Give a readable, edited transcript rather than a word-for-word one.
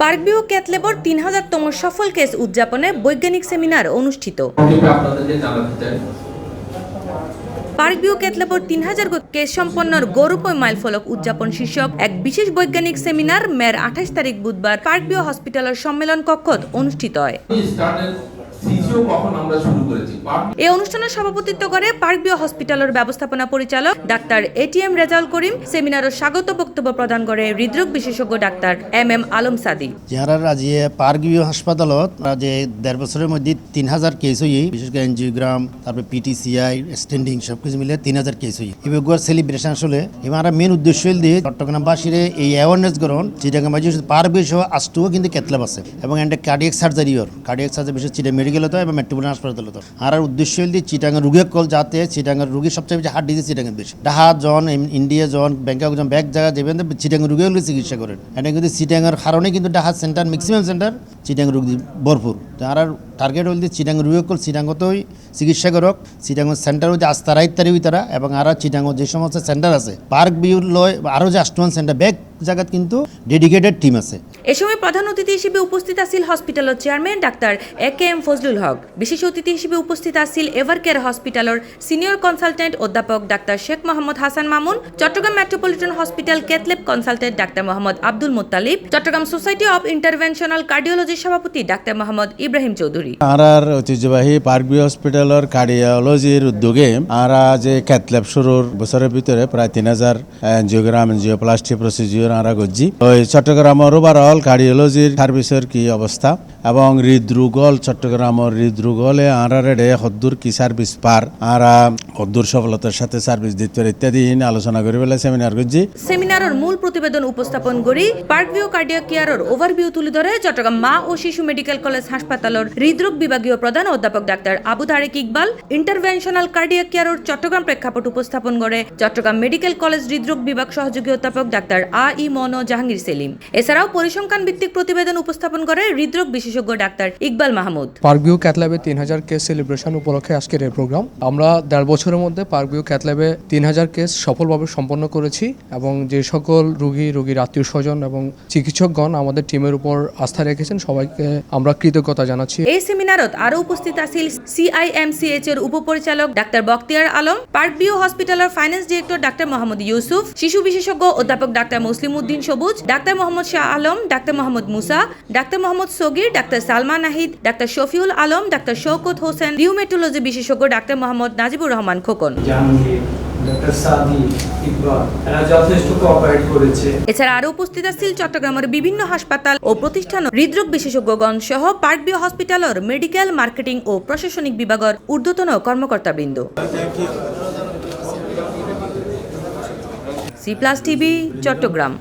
Park View cath ল্যাবর ৩০০০তম সফল case উদযাপনে বৈজ্ঞানিক সেমিনার অনুষ্ঠিত। পার্কভিউ ক্যাথ ল্যাবর ৩০০০ কেস সম্পন্নর গৌরবময় মাইলফলক উদযাপন শীর্ষক এক বিশেষ বৈজ্ঞানিক সেমিনার মের ২৮ তারিখ বুধবার পার্কভিউ হসপিটালের সম্মেলন কক্ষত অনুষ্ঠিত হয়। এই অনুষ্ঠানে সভাপতিত্ব করে পার্কভিউ হসপিটালের ব্যবস্থাপনা পরিচালক ডাক্তার এটিএম রেজাউল করিম। সেমিনারের স্বাগত বক্তব্য প্রদান করে হৃদরোগ বিশেষজ্ঞ ডাক্তার এম এম সাদি। যারা রাজিয়ে পার্কভিউ হাসপাতালত যে ১.৫ বছরের মধ্যে ৩০০০ কেস হই, বিশেষ করে এনজিওগ্রাম, তারপরে পিটিসিআই, স্ট্যান্ডিং সবকিছু মিলে ৩০০০ কেস হই। এবার সেলিব্রেশন আসলে এবার মেন উদ্দেশ্য দিয়ে চট্টগ্রামবাসীরে এই অ্যাওয়ারনেস গ্রহণ। চিটাগাংবাসী পার্কভিউ সহ আষ্টুও কিন্তু ক্যাথল্যাব আছে এবং একটা কার্ডিয়াক সার্জারি বিশেষ চিটা মেডিকেল হতো এবং মেট্রোপলিটন হাসপাতাল হতো। আর উদ্দেশ্য দিয়ে চিটাগাং রোগী কল যাতে চিটাগাং রোগী সবচেয়ে বেশি হার্ট ডিজিজ চিটাগাং বেশি ডাহা জন ইন্ডিয়া জন ব্যাংকক জন ব্যাক জায়গা যাবেন চিটাগাং রোগীগুলো চিকিৎসা করেন। এটা কিন্তু চিটাগাংয়ের কারণে কিন্তু ডাহা সেন্টার ম্যাক্সিমাম সেন্টার চিটাগাং রোগী ভরপুর। আর টার্গেট হল যে চিটাগাং রোগী কল চিটাগাংতেই চিকিৎসা করক। চিটাগাং সেন্টার হচ্ছে আস্তারা ইত্যাদি তারা এবং আর চিটাগাং যে সমস্ত সেন্টার আছে পার্কভিউ লয় আরও যে ৮টা সেন্টার ব্যাক জায়গাত কিন্তু ডেডিকেটেড টিম আছে। এ সময় প্রধান অতিথি হিসেবে উপস্থিত আছিল হসপিটালের chairman doctor AKM. Fazlul Haque. বিশেষ অতিথি হিসেবে উপস্থিত আছিল এভারকেয়ার হসপিটালের সিনিয়র কনসালটেন্ট অধ্যাপক doctor Sheikh Mohammad Hasan Mamun, Chattogram metropolitan hospital cath lab consultant doctor Mohammad Abdul Muttalib, Chattogram society of interventional কার্ডিওলজির সভাপতি ডাক্তার মোহাম্মদ ইব্রাহিম চৌধুরী। আর ঐতিহ্যবাহী পার্কভিউ হসপিটালের কার্ডিওলজির উদ্যোগে আমরা যে ক্যাথল্যাব শুরুর বছরের ভিতরে প্রায় ৩০০০ এনজিওগ্রাম এনজিওপ্লাস্টি প্রসিডিওর আমরা করছি। ওই চট্টগ্রামের ওভারঅল কার্ডিওলজির সার্ভিসের কি অবস্থা এবং হৃদরোগল চট্টগ্রামের হৃদরোগলে আমরা হদ্দুর কি সার্ভিস পার আর হদ্দুর সফলতার সাথে সার্ভিস দিতে ইত্যাদি আলোচনা করে বেলা সেমিনার করছি। সেমিনারের মূল প্রতিবেদন উপস্থাপন করি পার্কভিউ কার্ডিয়াক কেয়ারের ওভারভিউ তুলে ধরে চট্টগ্রাম মা ও শিশু মেডিকেল কলেজ হাসপাতালের হৃদরোগ বিভাগীয় প্রধান অধ্যাপক doctor Abu Tarek Iqbal. Interventional cardiac কেয়ারের চট্টগ্রাম প্রেক্ষাপট উপস্থাপন করে চট্টগ্রাম মেডিকেল কলেজ হৃদরোগ বিভাগ সহযোগী অধ্যাপক ডাক্তার জাহাঙ্গীর সেলিম। এছাড়াও পরিসংখ্যান ভিত্তিক প্রতিবেদন উপস্থাপন করে হৃদরোগ বিশেষজ্ঞ ডাক্তার ইকবাল মাহমুদ। পার্কভিউ ক্যাথল্যাবে ৩০০০ কেস সেলিব্রেশন উপলক্ষে আজকের এই প্রোগ্রাম। আমরা ১.৫ বছরের মধ্যে পার্কভিউ ক্যাথল্যাবে ৩০০০ কেস সফলভাবে সম্পন্ন করেছি এবং যে সকল রোগীর আত্মীয় স্বজন এবং চিকিৎসকগণ আমাদের টিমের উপর আস্থা রেখেছেন সবাইকে আমরা কৃতজ্ঞতা জানাচ্ছি। এই সেমিনারত আরো উপস্থিত আছিল CIMCH এর উপপরিচালক ডাক্তার বখতিয়ার আলম, পার্কভিউ হসপিটালের finance director doctor Mohammad Yusuf, শিশু বিশেষজ্ঞ অধ্যাপক doctor Muslim Uddin Sabuj, doctor Mohammad Shah Alam, doctor Mohammad Musa, doctor Mohammad Sagir, doctor Salma Nahid, doctor Shafiul Alam, doctor Shawkat Hossain, rheumatology বিশেষজ্ঞ ডাক্তার মোহাম্মদ নাজিবুর রহমান খোকন। এছাড়া আরো উপস্থিত আছিল চট্টগ্রামের বিভিন্ন হাসপাতাল ও প্রতিষ্ঠান হৃদরোগ বিশেষজ্ঞগণ সহ পার্কভিউ হসপিটালের মেডিকেল মার্কেটিং ও প্রশাসনিক বিভাগের ঊর্ধ্বতন কর্মকর্তাবৃন্দ। C+ TV Chittagong.